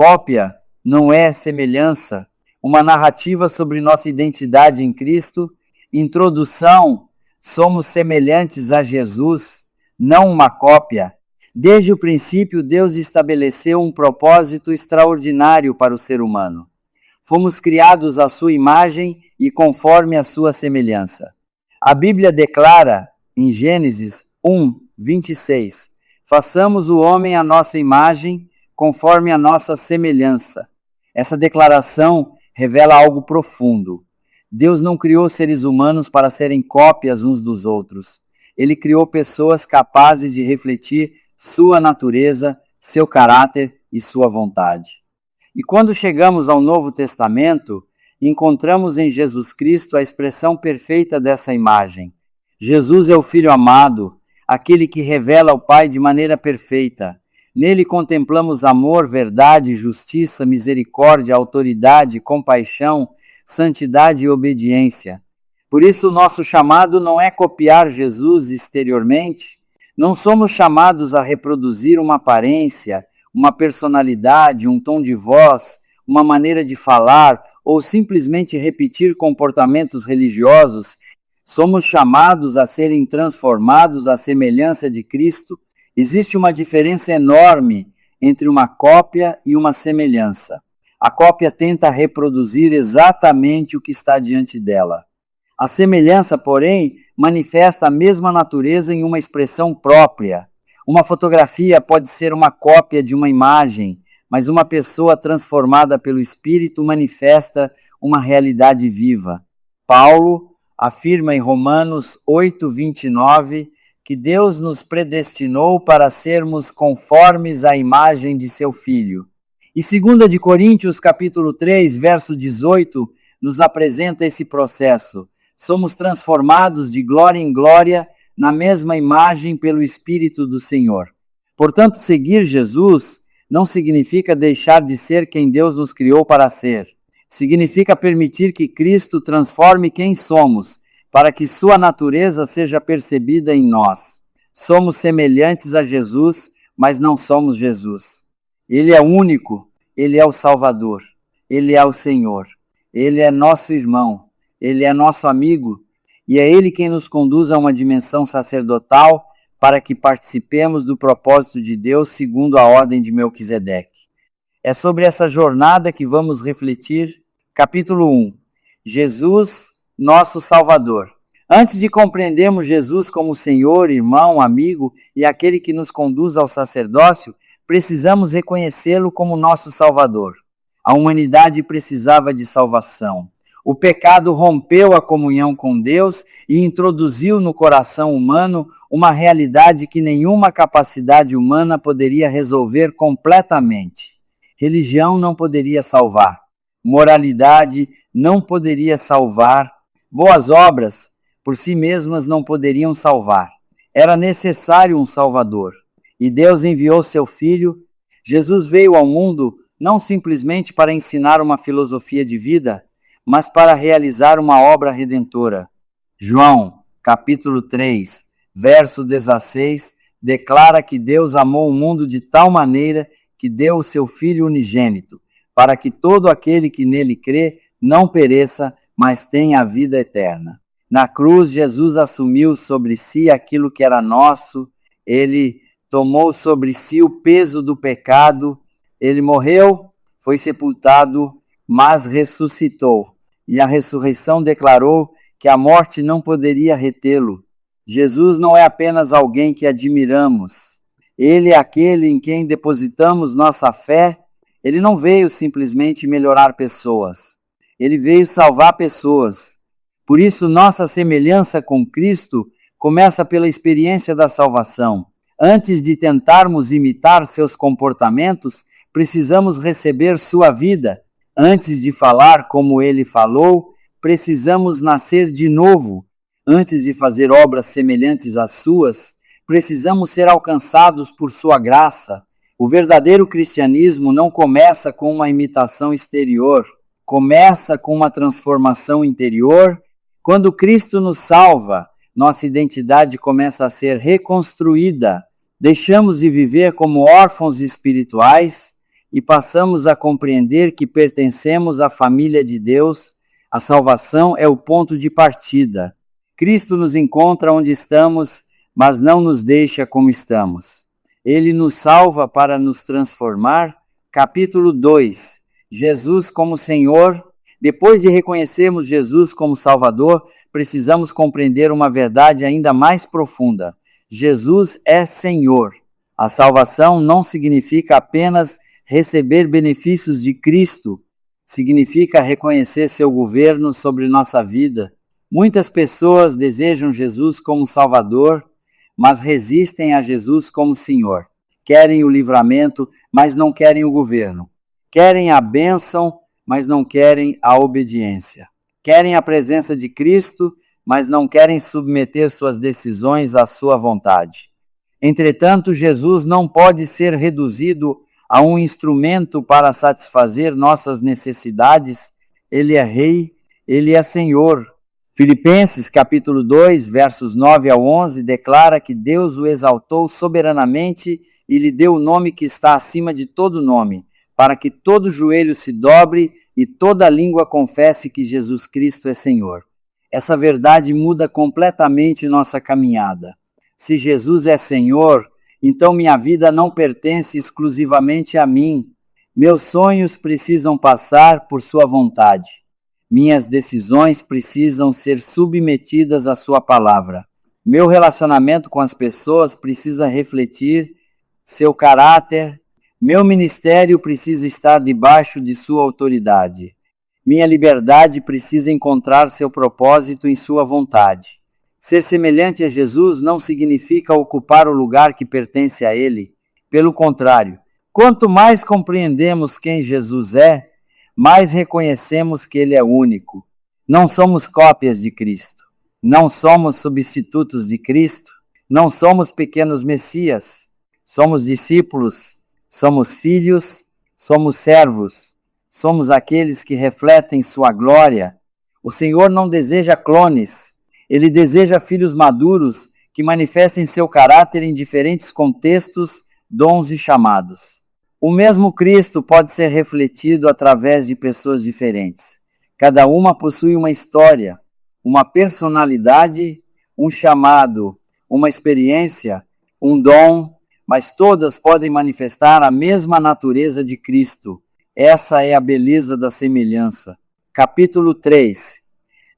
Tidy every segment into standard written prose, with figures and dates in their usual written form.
Cópia não é semelhança. Uma narrativa sobre nossa identidade em Cristo. Introdução: somos semelhantes a Jesus, não uma cópia. Desde o princípio, Deus estabeleceu um propósito extraordinário para o ser humano. Fomos criados à sua imagem e conforme a sua semelhança. A Bíblia declara, em Gênesis 1:26, façamos o homem à nossa imagem, conforme a nossa semelhança. Essa declaração revela algo profundo. Deus não criou seres humanos para serem cópias uns dos outros. Ele criou pessoas capazes de refletir sua natureza, seu caráter e sua vontade. E quando chegamos ao Novo Testamento, encontramos em Jesus Cristo a expressão perfeita dessa imagem. Jesus é o Filho amado, aquele que revela o Pai de maneira perfeita. Nele contemplamos amor, verdade, justiça, misericórdia, autoridade, compaixão, santidade e obediência. Por isso, o nosso chamado não é copiar Jesus exteriormente. Não somos chamados a reproduzir uma aparência, uma personalidade, um tom de voz, uma maneira de falar ou simplesmente repetir comportamentos religiosos. Somos chamados a serem transformados à semelhança de Cristo. Existe uma diferença enorme entre uma cópia e uma semelhança. A cópia tenta reproduzir exatamente o que está diante dela. A semelhança, porém, manifesta a mesma natureza em uma expressão própria. Uma fotografia pode ser uma cópia de uma imagem, mas uma pessoa transformada pelo Espírito manifesta uma realidade viva. Paulo afirma em Romanos 8:29 que Deus nos predestinou para sermos conformes à imagem de seu Filho. E 2 Coríntios capítulo 3, verso 18, nos apresenta esse processo. Somos transformados de glória em glória na mesma imagem pelo Espírito do Senhor. Portanto, seguir Jesus não significa deixar de ser quem Deus nos criou para ser. Significa permitir que Cristo transforme quem somos, para que sua natureza seja percebida em nós. Somos semelhantes a Jesus, mas não somos Jesus. Ele é único, Ele é o Salvador, Ele é o Senhor, Ele é nosso irmão, Ele é nosso amigo, e é Ele quem nos conduz a uma dimensão sacerdotal para que participemos do propósito de Deus segundo a ordem de Melquisedeque. É sobre essa jornada que vamos refletir. Capítulo 1. Jesus, nosso Salvador. Antes de compreendermos Jesus como Senhor, irmão, amigo e aquele que nos conduz ao sacerdócio, precisamos reconhecê-lo como nosso Salvador. A humanidade precisava de salvação. O pecado rompeu a comunhão com Deus e introduziu no coração humano uma realidade que nenhuma capacidade humana poderia resolver completamente. Religião não poderia salvar. Moralidade não poderia salvar. Boas obras, por si mesmas, não poderiam salvar. Era necessário um Salvador. E Deus enviou seu Filho. Jesus veio ao mundo não simplesmente para ensinar uma filosofia de vida, mas para realizar uma obra redentora. João, capítulo 3, verso 16, declara que Deus amou o mundo de tal maneira que deu o seu Filho unigênito, para que todo aquele que nele crê não pereça, mas tenha a vida eterna. Na cruz, Jesus assumiu sobre si aquilo que era nosso, ele tomou sobre si o peso do pecado, ele morreu, foi sepultado, mas ressuscitou. E a ressurreição declarou que a morte não poderia retê-lo. Jesus não é apenas alguém que admiramos. Ele é aquele em quem depositamos nossa fé. Ele não veio simplesmente melhorar pessoas. Ele veio salvar pessoas. Por isso, nossa semelhança com Cristo começa pela experiência da salvação. Antes de tentarmos imitar seus comportamentos, precisamos receber sua vida. Antes de falar como ele falou, precisamos nascer de novo. Antes de fazer obras semelhantes às suas, precisamos ser alcançados por sua graça. O verdadeiro cristianismo não começa com uma imitação exterior, começa com uma transformação interior. Quando Cristo nos salva, nossa identidade começa a ser reconstruída. Deixamos de viver como órfãos espirituais, e passamos a compreender que pertencemos à família de Deus, a salvação é o ponto de partida. Cristo nos encontra onde estamos, mas não nos deixa como estamos. Ele nos salva para nos transformar. Capítulo 2. Jesus como Senhor. Depois de reconhecermos Jesus como Salvador, precisamos compreender uma verdade ainda mais profunda. Jesus é Senhor. A salvação não significa apenas receber benefícios de Cristo, significa reconhecer seu governo sobre nossa vida. Muitas pessoas desejam Jesus como Salvador, mas resistem a Jesus como Senhor. Querem o livramento, mas não querem o governo. Querem a bênção, mas não querem a obediência. Querem a presença de Cristo, mas não querem submeter suas decisões à sua vontade. Entretanto, Jesus não pode ser reduzido a um instrumento para satisfazer nossas necessidades. Ele é Rei, Ele é Senhor. Filipenses capítulo 2, versos 9 ao 11, declara que Deus o exaltou soberanamente e lhe deu o nome que está acima de todo nome, para que todo joelho se dobre e toda língua confesse que Jesus Cristo é Senhor. Essa verdade muda completamente nossa caminhada. Se Jesus é Senhor, então minha vida não pertence exclusivamente a mim. Meus sonhos precisam passar por sua vontade. Minhas decisões precisam ser submetidas à sua palavra. Meu relacionamento com as pessoas precisa refletir seu caráter. Meu ministério precisa estar debaixo de sua autoridade. Minha liberdade precisa encontrar seu propósito em sua vontade. Ser semelhante a Jesus não significa ocupar o lugar que pertence a Ele. Pelo contrário, quanto mais compreendemos quem Jesus é, mais reconhecemos que Ele é único. Não somos cópias de Cristo. Não somos substitutos de Cristo. Não somos pequenos messias. Somos discípulos. Somos filhos. Somos servos. Somos aqueles que refletem sua glória. O Senhor não deseja clones. Ele deseja filhos maduros que manifestem seu caráter em diferentes contextos, dons e chamados. O mesmo Cristo pode ser refletido através de pessoas diferentes. Cada uma possui uma história, uma personalidade, um chamado, uma experiência, um dom, mas todas podem manifestar a mesma natureza de Cristo. Essa é a beleza da semelhança. Capítulo 3.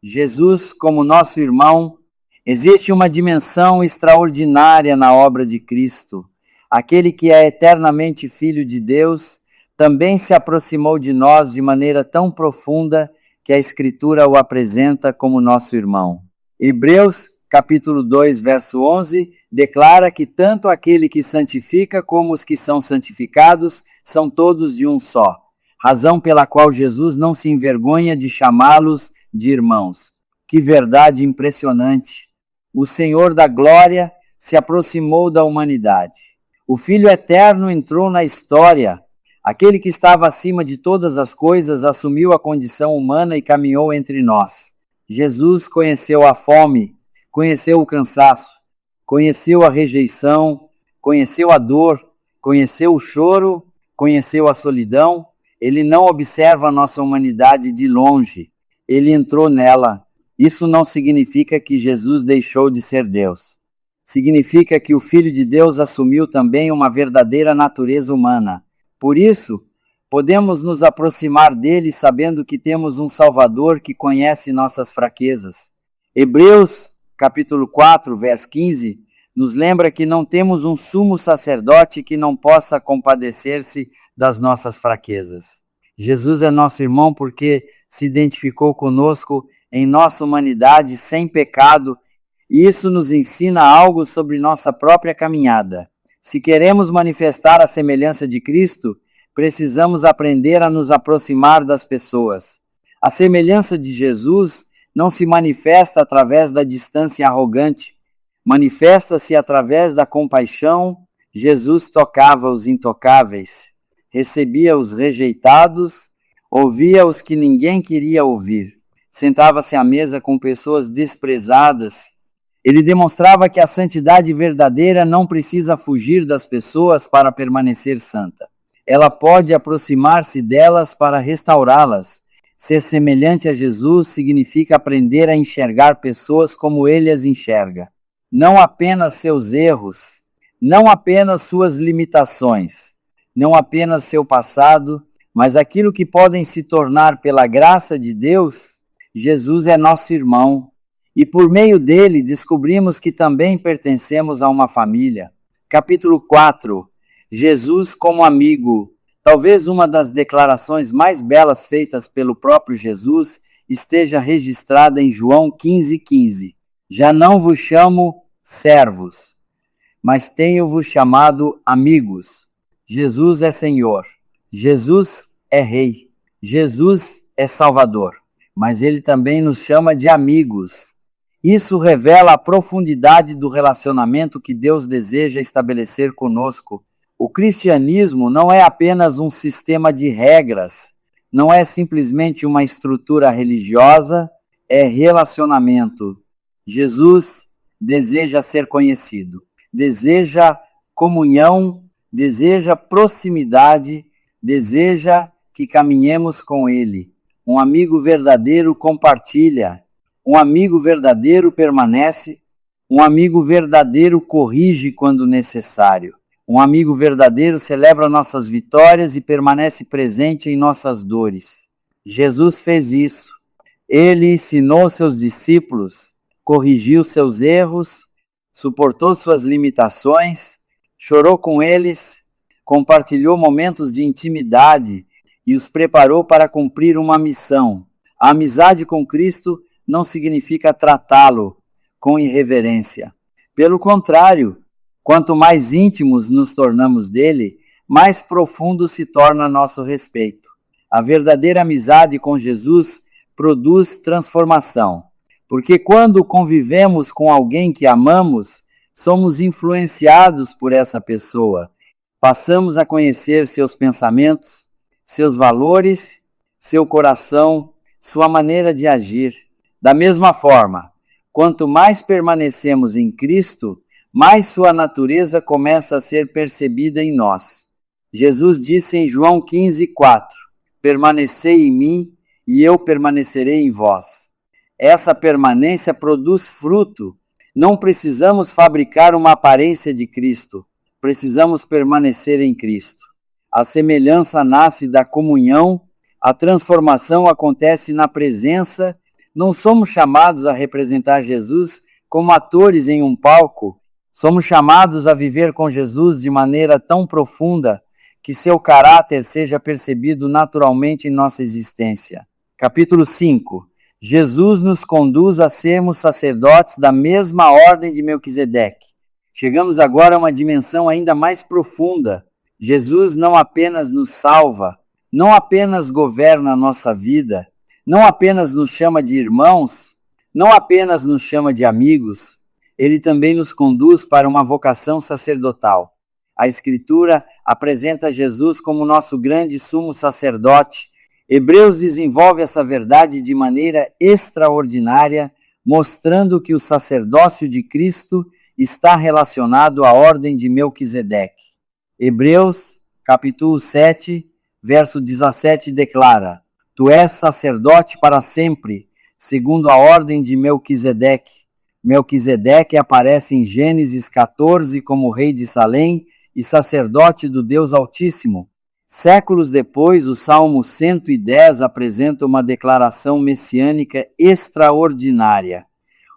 Jesus como nosso irmão. Existe uma dimensão extraordinária na obra de Cristo. Aquele que é eternamente Filho de Deus também se aproximou de nós de maneira tão profunda que a Escritura o apresenta como nosso irmão. Hebreus, capítulo 2, verso 11, declara que tanto aquele que santifica como os que são santificados são todos de um só, razão pela qual Jesus não se envergonha de chamá-los de irmãos. Que verdade impressionante! O Senhor da glória se aproximou da humanidade. O Filho eterno entrou na história. Aquele que estava acima de todas as coisas assumiu a condição humana e caminhou entre nós. Jesus conheceu a fome, conheceu o cansaço, conheceu a rejeição, conheceu a dor, conheceu o choro, conheceu a solidão. Ele não observa a nossa humanidade de longe. Ele entrou nela. Isso não significa que Jesus deixou de ser Deus. Significa que o Filho de Deus assumiu também uma verdadeira natureza humana. Por isso, podemos nos aproximar dele sabendo que temos um Salvador que conhece nossas fraquezas. Hebreus, capítulo 4, verso 15, nos lembra que não temos um sumo sacerdote que não possa compadecer-se das nossas fraquezas. Jesus é nosso irmão porque se identificou conosco em nossa humanidade sem pecado, e isso nos ensina algo sobre nossa própria caminhada. Se queremos manifestar a semelhança de Cristo, precisamos aprender a nos aproximar das pessoas. A semelhança de Jesus não se manifesta através da distância arrogante, manifesta-se através da compaixão. Jesus tocava os intocáveis, recebia os rejeitados, ouvia os que ninguém queria ouvir, sentava-se à mesa com pessoas desprezadas. Ele demonstrava que a santidade verdadeira não precisa fugir das pessoas para permanecer santa. ela pode aproximar-se delas para restaurá-las. Ser semelhante a Jesus significa aprender a enxergar pessoas como ele as enxerga. Não apenas seus erros, não apenas suas limitações, não apenas seu passado, mas aquilo que podem se tornar pela graça de Deus. Jesus é nosso irmão, e por meio dele descobrimos que também pertencemos a uma família. Capítulo 4. Jesus como amigo. Talvez uma das declarações mais belas feitas pelo próprio Jesus esteja registrada em João 15,15. Já não vos chamo servos, mas tenho-vos chamado amigos. Jesus é Senhor, Jesus é Rei, Jesus é Salvador, mas ele também nos chama de amigos. Isso revela a profundidade do relacionamento que Deus deseja estabelecer conosco. O cristianismo não é apenas um sistema de regras, não é simplesmente uma estrutura religiosa, é relacionamento. Jesus deseja ser conhecido, deseja comunhão, deseja proximidade, deseja que caminhemos com Ele. Um amigo verdadeiro compartilha, um amigo verdadeiro permanece, um amigo verdadeiro corrige quando necessário. Um amigo verdadeiro celebra nossas vitórias e permanece presente em nossas dores. Jesus fez isso. Ele ensinou seus discípulos, corrigiu seus erros, suportou suas limitações, chorou com eles, compartilhou momentos de intimidade e os preparou para cumprir uma missão. A amizade com Cristo não significa tratá-lo com irreverência. Pelo contrário, quanto mais íntimos nos tornamos dele, mais profundo se torna nosso respeito. A verdadeira amizade com Jesus produz transformação, porque quando convivemos com alguém que amamos, somos influenciados por essa pessoa. Passamos a conhecer seus pensamentos, seus valores, seu coração, sua maneira de agir. Da mesma forma, quanto mais permanecemos em Cristo, mais sua natureza começa a ser percebida em nós. Jesus disse em João 15,4: permanecei em mim e eu permanecerei em vós. Essa permanência produz fruto. Não precisamos fabricar uma aparência de Cristo, precisamos permanecer em Cristo. A semelhança nasce da comunhão, a transformação acontece na presença. Não somos chamados a representar Jesus como atores em um palco. Somos chamados a viver com Jesus de maneira tão profunda que seu caráter seja percebido naturalmente em nossa existência. Capítulo 5. Jesus nos conduz a sermos sacerdotes da mesma ordem de Melquisedeque. Chegamos agora a uma dimensão ainda mais profunda. Jesus não apenas nos salva, não apenas governa a nossa vida, não apenas nos chama de irmãos, não apenas nos chama de amigos, ele também nos conduz para uma vocação sacerdotal. A Escritura apresenta Jesus como nosso grande sumo sacerdote. Hebreus desenvolve essa verdade de maneira extraordinária, mostrando que o sacerdócio de Cristo está relacionado à ordem de Melquisedeque. Hebreus, capítulo 7, verso 17 declara: Tu és sacerdote para sempre, segundo a ordem de Melquisedeque. Melquisedeque aparece em Gênesis 14 como rei de Salém e sacerdote do Deus Altíssimo. Séculos depois, o Salmo 110 apresenta uma declaração messiânica extraordinária.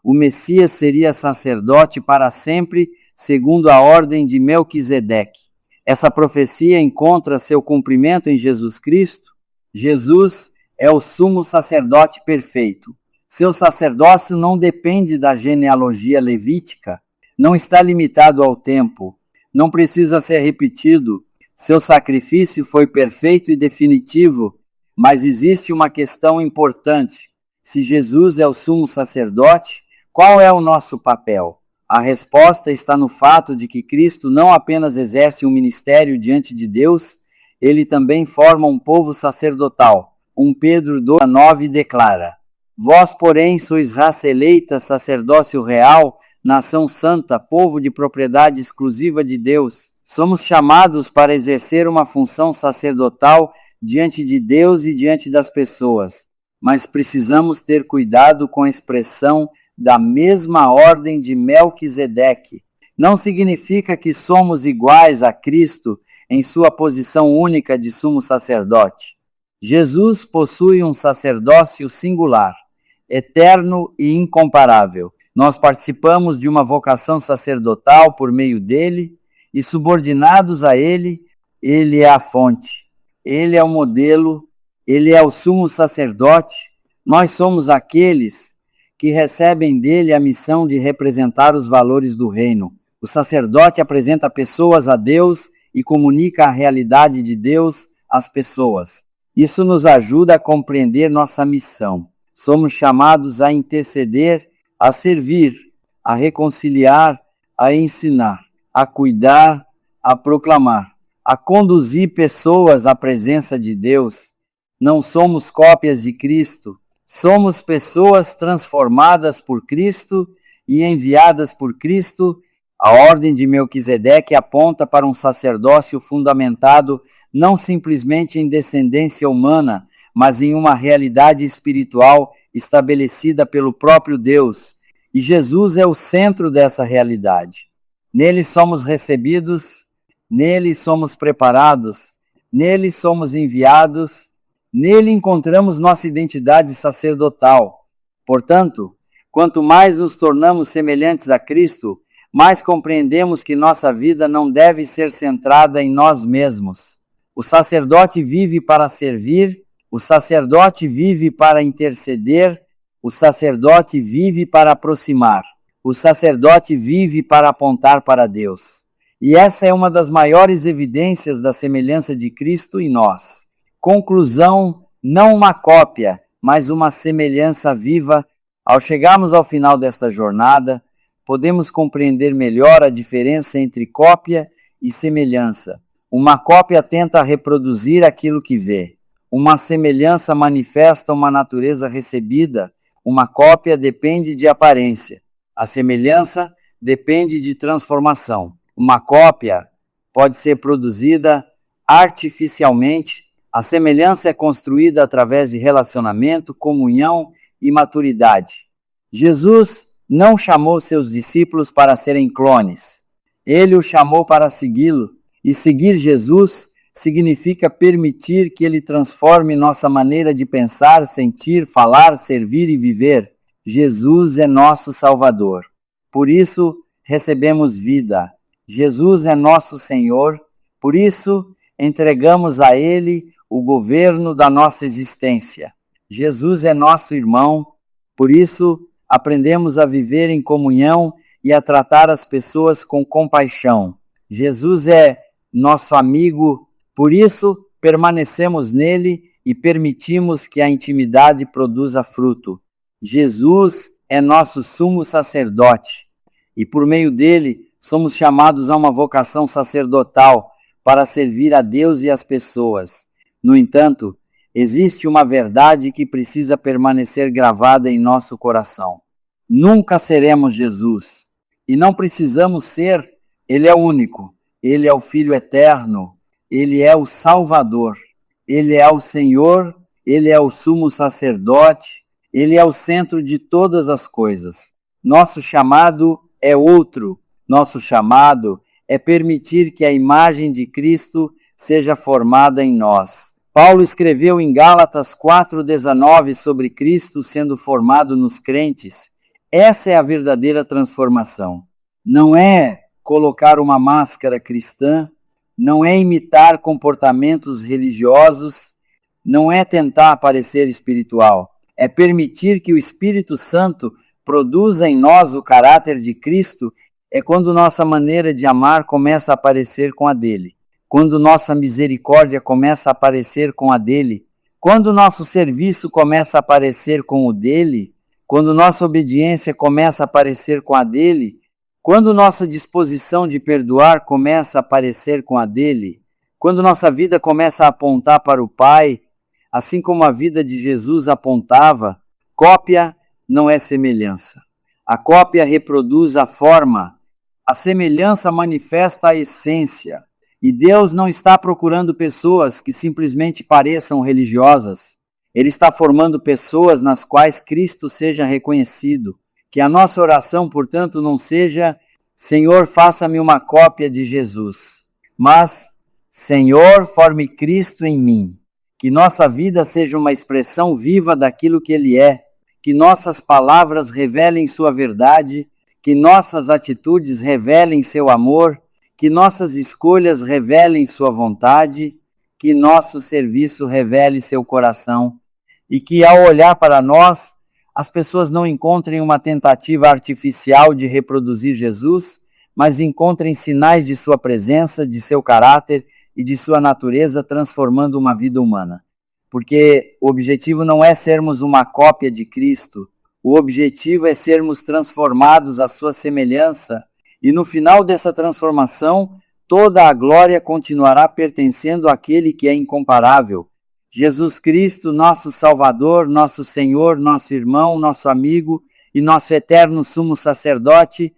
O Messias seria sacerdote para sempre, segundo a ordem de Melquisedeque. Essa profecia encontra seu cumprimento em Jesus Cristo. Jesus é o sumo sacerdote perfeito. Seu sacerdócio não depende da genealogia levítica, não está limitado ao tempo, não precisa ser repetido. Seu sacrifício foi perfeito e definitivo, mas existe uma questão importante. Se Jesus é o sumo sacerdote, qual é o nosso papel? A resposta está no fato de que Cristo não apenas exerce um ministério diante de Deus, ele também forma um povo sacerdotal. 1 Pedro 2,9 declara: Vós, porém, sois raça eleita, sacerdócio real, nação santa, povo de propriedade exclusiva de Deus, Somos chamados para exercer uma função sacerdotal diante de Deus e diante das pessoas, mas precisamos ter cuidado com a expressão da mesma ordem de Melquisedeque. Não significa que somos iguais a Cristo em sua posição única de sumo sacerdote. Jesus possui um sacerdócio singular, eterno e incomparável. Nós participamos de uma vocação sacerdotal por meio dele e, subordinados a ele, ele é a fonte, ele é o modelo, ele é o sumo sacerdote. Nós somos aqueles que recebem dele a missão de representar os valores do reino. O sacerdote apresenta pessoas a Deus e comunica a realidade de Deus às pessoas. Isso nos ajuda a compreender nossa missão. Somos chamados a interceder, a servir, a reconciliar, a ensinar, a cuidar, a proclamar, a conduzir pessoas à presença de Deus. Não somos cópias de Cristo, somos pessoas transformadas por Cristo e enviadas por Cristo. A ordem de Melquisedeque aponta para um sacerdócio fundamentado não simplesmente em descendência humana, mas em uma realidade espiritual estabelecida pelo próprio Deus. E Jesus é o centro dessa realidade. Nele somos recebidos, nele somos preparados, nele somos enviados, nele encontramos nossa identidade sacerdotal. Portanto, quanto mais nos tornamos semelhantes a Cristo, mais compreendemos que nossa vida não deve ser centrada em nós mesmos. O sacerdote vive para servir, o sacerdote vive para interceder, o sacerdote vive para aproximar, o sacerdote vive para apontar para Deus. E essa é uma das maiores evidências da semelhança de Cristo em nós. Conclusão, não uma cópia, mas uma semelhança viva. Ao chegarmos ao final desta jornada, podemos compreender melhor a diferença entre cópia e semelhança. Uma cópia tenta reproduzir aquilo que vê. Uma semelhança manifesta uma natureza recebida. Uma cópia depende de aparência. A semelhança depende de transformação. Uma cópia pode ser produzida artificialmente. A semelhança é construída através de relacionamento, comunhão e maturidade. Jesus não chamou seus discípulos para serem clones. Ele os chamou para segui-lo. E seguir Jesus significa permitir que ele transforme nossa maneira de pensar, sentir, falar, servir e viver. Jesus é nosso Salvador. Por isso, recebemos vida. Jesus é nosso Senhor. Por isso, entregamos a ele o governo da nossa existência. Jesus é nosso irmão. Por isso, aprendemos a viver em comunhão e a tratar as pessoas com compaixão. Jesus é nosso amigo, por isso permanecemos nele e permitimos que a intimidade produza fruto. Jesus é nosso sumo sacerdote e por meio dele somos chamados a uma vocação sacerdotal para servir a Deus e as pessoas. No entanto, existe uma verdade que precisa permanecer gravada em nosso coração. Nunca seremos Jesus e não precisamos ser. Ele é único. Ele é o Filho eterno, ele é o Salvador, ele é o Senhor, ele é o sumo sacerdote, ele é o centro de todas as coisas. Nosso chamado é outro, nosso chamado é permitir que a imagem de Cristo seja formada em nós. Paulo escreveu em Gálatas 4,19 sobre Cristo sendo formado nos crentes. Essa é a verdadeira transformação. Não é colocar uma máscara cristã, não é imitar comportamentos religiosos, não é tentar parecer espiritual, é permitir que o Espírito Santo produza em nós o caráter de Cristo. É quando nossa maneira de amar começa a parecer com a dele, quando nossa misericórdia começa a parecer com a dele, quando nosso serviço começa a parecer com o dele, quando nossa obediência começa a parecer com a dele, quando nossa disposição de perdoar começa a parecer com a dele, quando nossa vida começa a apontar para o Pai, assim como a vida de Jesus apontava. Cópia não é semelhança. A cópia reproduz a forma, A semelhança manifesta a essência, e Deus não está procurando pessoas que simplesmente pareçam religiosas. Ele está formando pessoas nas quais Cristo seja reconhecido. Que a nossa oração, portanto, não seja Senhor, faça-me uma cópia de Jesus, mas Senhor, forme Cristo em mim. Que nossa vida seja uma expressão viva daquilo que Ele é, que nossas palavras revelem sua verdade, que nossas atitudes revelem seu amor, que nossas escolhas revelem sua vontade, que nosso serviço revele seu coração, e que ao olhar para nós, as pessoas não encontrem uma tentativa artificial de reproduzir Jesus, mas encontrem sinais de sua presença, de seu caráter e de sua natureza transformando uma vida humana. Porque o objetivo não é sermos uma cópia de Cristo, o objetivo é sermos transformados à sua semelhança, e no final dessa transformação, toda a glória continuará pertencendo àquele que é incomparável. Jesus Cristo, nosso Salvador, nosso Senhor, nosso irmão, nosso amigo e nosso eterno sumo sacerdote,